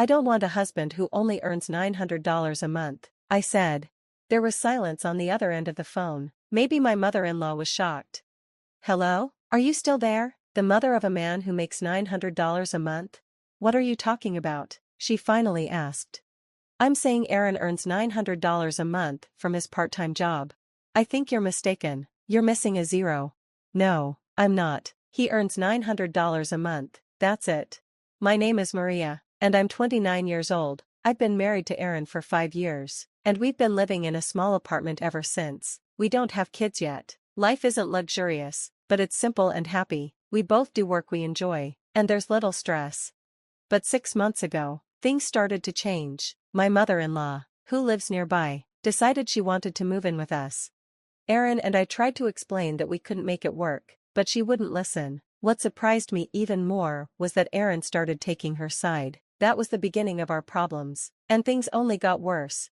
I don't want a husband who only earns $900 a month, I said. There was silence on the other end of the phone. Maybe my mother-in-law was shocked. Hello? Are you still there? The mother of a man who makes $900 a month? What are you talking about? She finally asked. I'm saying Aaron earns $900 a month from his part-time job. I think you're mistaken. You're missing a zero. No, I'm not. He earns $900 a month, that's it. My name is Maria, and I'm 29 years old. I've been married to Aaron for 5 years, and we've been living in a small apartment ever since. We don't have kids yet. Life isn't luxurious, but it's simple and happy. We both do work we enjoy, and there's little stress. But 6 months ago, things started to change. My mother-in-law, who lives nearby, decided she wanted to move in with us. Aaron and I tried to explain that we couldn't make it work, but she wouldn't listen. What surprised me even more was that Aaron started taking her side. That was the beginning of our problems, and things only got worse.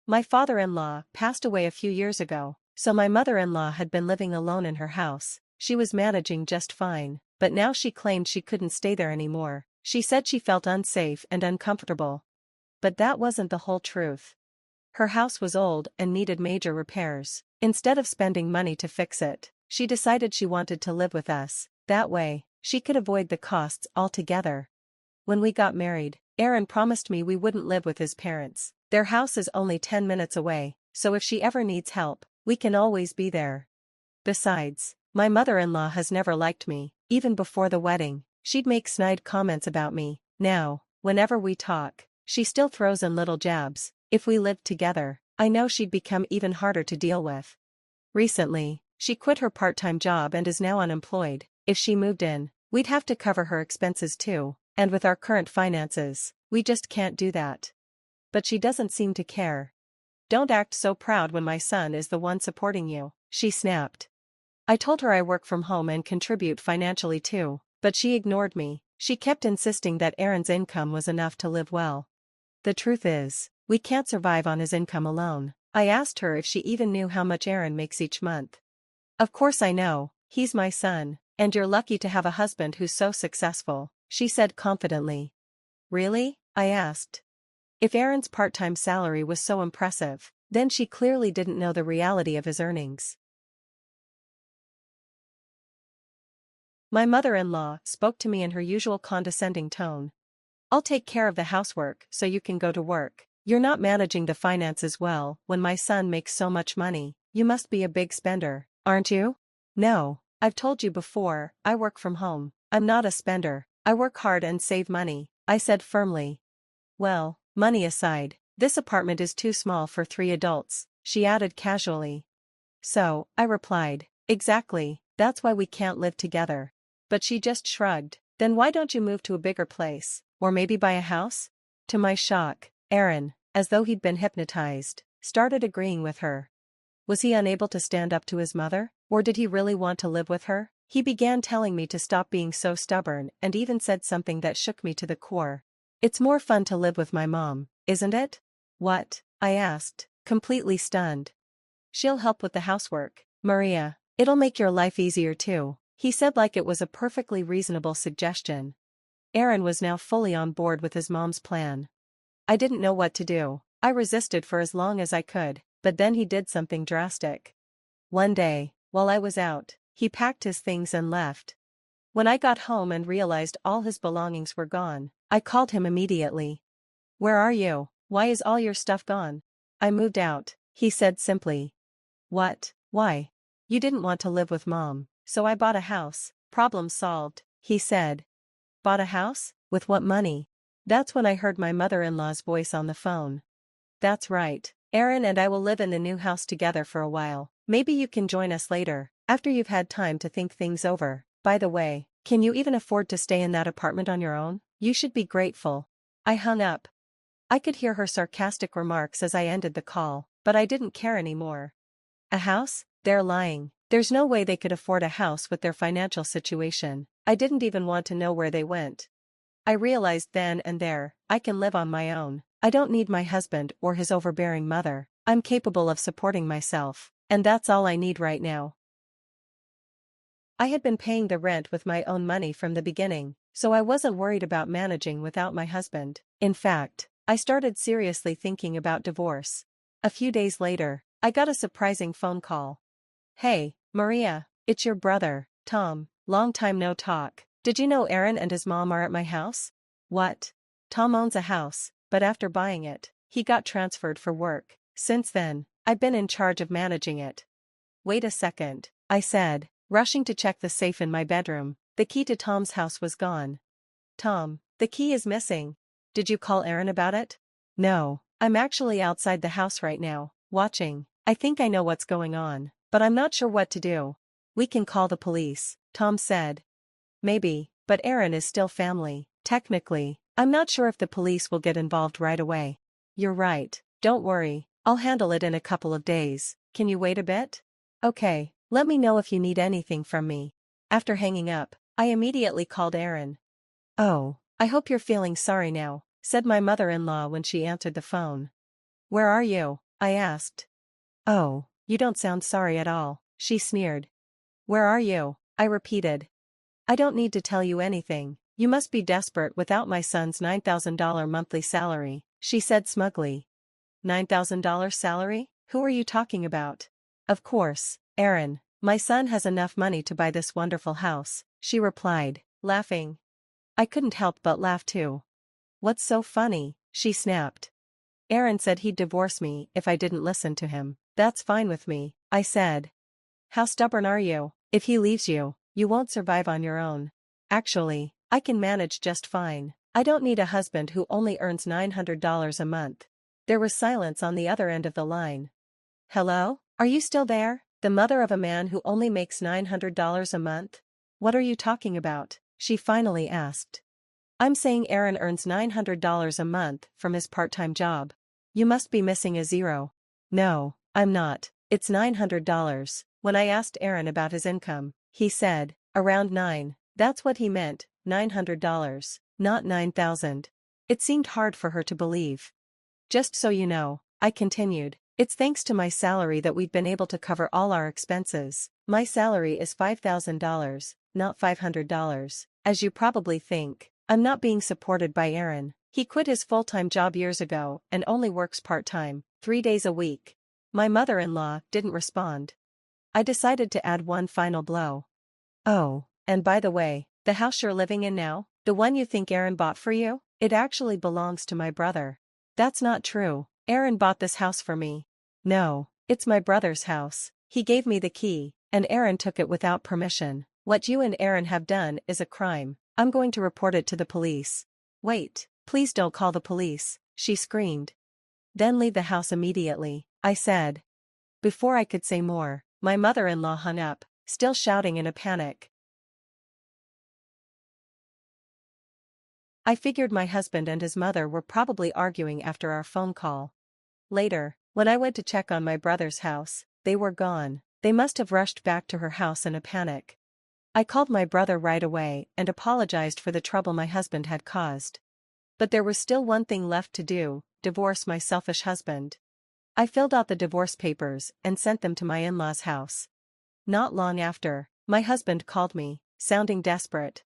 My father-in-law passed away a few years ago, so my mother-in-law had been living alone in her house. She was managing just fine, but now she claimed she couldn't stay there anymore. She said she felt unsafe and uncomfortable. But that wasn't the whole truth. Her house was old and needed major repairs. Instead of spending money to fix it, she decided she wanted to live with us. That way, she could avoid the costs altogether. When we got married, Aaron promised me we wouldn't live with his parents. Their house is only 10 minutes away, so if she ever needs help, we can always be there. Besides, my mother-in-law has never liked me. Even before the wedding, she'd make snide comments about me. Now, whenever we talk, she still throws in little jabs. If we lived together, I know she'd become even harder to deal with. Recently, she quit her part-time job and is now unemployed. If she moved in, we'd have to cover her expenses too, and with our current finances, we just can't do that. But she doesn't seem to care. Don't act so proud when my son is the one supporting you, she snapped. I told her I work from home and contribute financially too, but she ignored me. She kept insisting that Aaron's income was enough to live well. The truth is, we can't survive on his income alone. I asked her if she even knew how much Aaron makes each month. Of course I know, he's my son, and you're lucky to have a husband who's so successful, she said confidently. Really? I asked. If Aaron's part-time salary was so impressive, then she clearly didn't know the reality of his earnings. My mother-in-law spoke to me in her usual condescending tone. I'll take care of the housework so you can go to work. You're not managing the finances well when my son makes so much money. You must be a big spender, aren't you? No, I've told you before, I work from home. I'm not a spender. I work hard and save money, I said firmly. Well, money aside, this apartment is too small for 3 adults, she added casually. So, I replied, exactly, that's why we can't live together. But she just shrugged. Then why don't you move to a bigger place, or maybe buy a house? To my shock, Aaron, as though he'd been hypnotized, started agreeing with her. Was he unable to stand up to his mother, or did he really want to live with her? He began telling me to stop being so stubborn and even said something that shook me to the core. It's more fun to live with my mom, isn't it? What? I asked, completely stunned. She'll help with the housework, Maria. It'll make your life easier too, he said like it was a perfectly reasonable suggestion. Aaron was now fully on board with his mom's plan. I didn't know what to do. I resisted for as long as I could, but then he did something drastic. One day, while I was out, he packed his things and left. When I got home and realized all his belongings were gone, I called him immediately. Where are you? Why is all your stuff gone? I moved out, he said simply. What? Why? You didn't want to live with Mom, so I bought a house. Problem solved, he said. Bought a house? With what money? That's when I heard my mother-in-law's voice on the phone. That's right. Aaron and I will live in the new house together for a while. Maybe you can join us later, after you've had time to think things over. By the way, can you even afford to stay in that apartment on your own? You should be grateful. I hung up. I could hear her sarcastic remarks as I ended the call, but I didn't care anymore. A house? They're lying. There's no way they could afford a house with their financial situation. I didn't even want to know where they went. I realized then and there, I can live on my own. I don't need my husband or his overbearing mother. I'm capable of supporting myself, and that's all I need right now. I had been paying the rent with my own money from the beginning, so I wasn't worried about managing without my husband. In fact, I started seriously thinking about divorce. A few days later, I got a surprising phone call. "Hey, Maria, it's your brother, Tom. Long time no talk. Did you know Aaron and his mom are at my house?" "What?" "Tom owns a house, but after buying it, he got transferred for work. Since then, I've been in charge of managing it." "Wait a second," I said, rushing to check the safe in my bedroom. The key to Tom's house was gone. "Tom, the key is missing. Did you call Aaron about it?" "No, I'm actually outside the house right now, watching. I think I know what's going on, but I'm not sure what to do." "We can call the police," Tom said. "Maybe, but Aaron is still family. Technically, I'm not sure if the police will get involved right away." "You're right, don't worry, I'll handle it in a couple of days. Can you wait a bit?" "Okay, let me know if you need anything from me." After hanging up, I immediately called Aaron. "Oh, I hope you're feeling sorry now," said my mother-in-law when she answered the phone. "Where are you?" I asked. "Oh, you don't sound sorry at all," she sneered. "Where are you?" I repeated. "I don't need to tell you anything. You must be desperate without my son's $9,000 monthly salary," she said smugly. $9,000 salary? Who are you talking about?" "Of course, Aaron. My son has enough money to buy this wonderful house," she replied, laughing. I couldn't help but laugh too. "What's so funny?" she snapped. "Aaron said he'd divorce me if I didn't listen to him." "That's fine with me," I said. "How stubborn are you? If he leaves you, you won't survive on your own." "Actually, I can manage just fine. I don't need a husband who only earns $900 a month." There was silence on the other end of the line. "Hello? Are you still there? The mother of a man who only makes $900 a month? What are you talking about?" she finally asked. "I'm saying Aaron earns $900 a month from his part-time job. You must be missing a zero." "No, I'm not. It's $900. When I asked Aaron about his income, he said, around 9. That's what he meant, $900, not 9,000. It seemed hard for her to believe. "Just so you know," I continued, "it's thanks to my salary that we've been able to cover all our expenses. My salary is $5,000, not $500. As you probably think, I'm not being supported by Aaron. He quit his full-time job years ago and only works part-time, 3 days a week." My mother-in-law didn't respond. I decided to add one final blow. "Oh, and by the way, the house you're living in now, the one you think Aaron bought for you, it actually belongs to my brother." "That's not true. Aaron bought this house for me." "No, it's my brother's house. He gave me the key, and Aaron took it without permission. What you and Aaron have done is a crime. I'm going to report it to the police." "Wait, please don't call the police," she screamed. "Then leave the house immediately," I said. Before I could say more, my mother-in-law hung up, still shouting in a panic. I figured my husband and his mother were probably arguing after our phone call. Later, when I went to check on my brother's house, they were gone. They must have rushed back to her house in a panic. I called my brother right away and apologized for the trouble my husband had caused. But there was still one thing left to do: divorce my selfish husband. I filled out the divorce papers and sent them to my in-laws' house. Not long after, my husband called me, sounding desperate.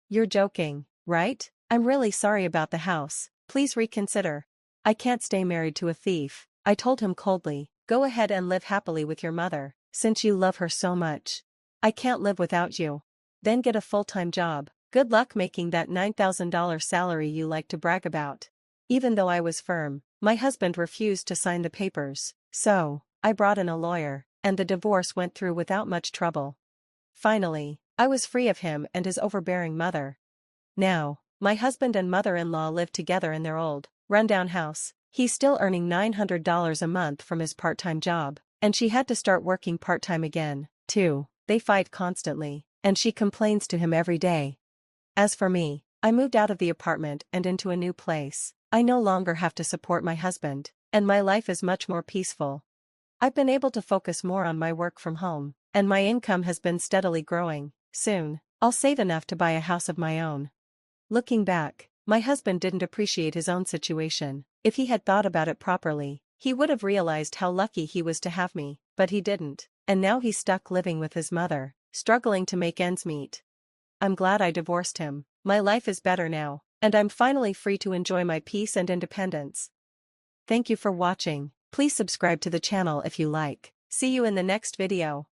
"You're joking, right? I'm really sorry about the house. Please reconsider." "I can't stay married to a thief," I told him coldly. "Go ahead and live happily with your mother, since you love her so much. I can't live without you. Then get a full-time job. Good luck making that $9,000 salary you like to brag about." Even though I was firm, my husband refused to sign the papers, so I brought in a lawyer, and the divorce went through without much trouble. Finally, I was free of him and his overbearing mother. Now, my husband and mother-in-law live together in their old, rundown house. He's still earning $900 a month from his part-time job, and she had to start working part-time again, too. They fight constantly, and she complains to him every day. As for me, I moved out of the apartment and into a new place. I no longer have to support my husband, and my life is much more peaceful. I've been able to focus more on my work from home, and my income has been steadily growing. Soon, I'll save enough to buy a house of my own. Looking back, my husband didn't appreciate his own situation. If he had thought about it properly, he would have realized how lucky he was to have me, but he didn't, and now he's stuck living with his mother, struggling to make ends meet. I'm glad I divorced him. My life is better now, and I'm finally free to enjoy my peace and independence. Thank you for watching. Please subscribe to the channel if you like. See you in the next video.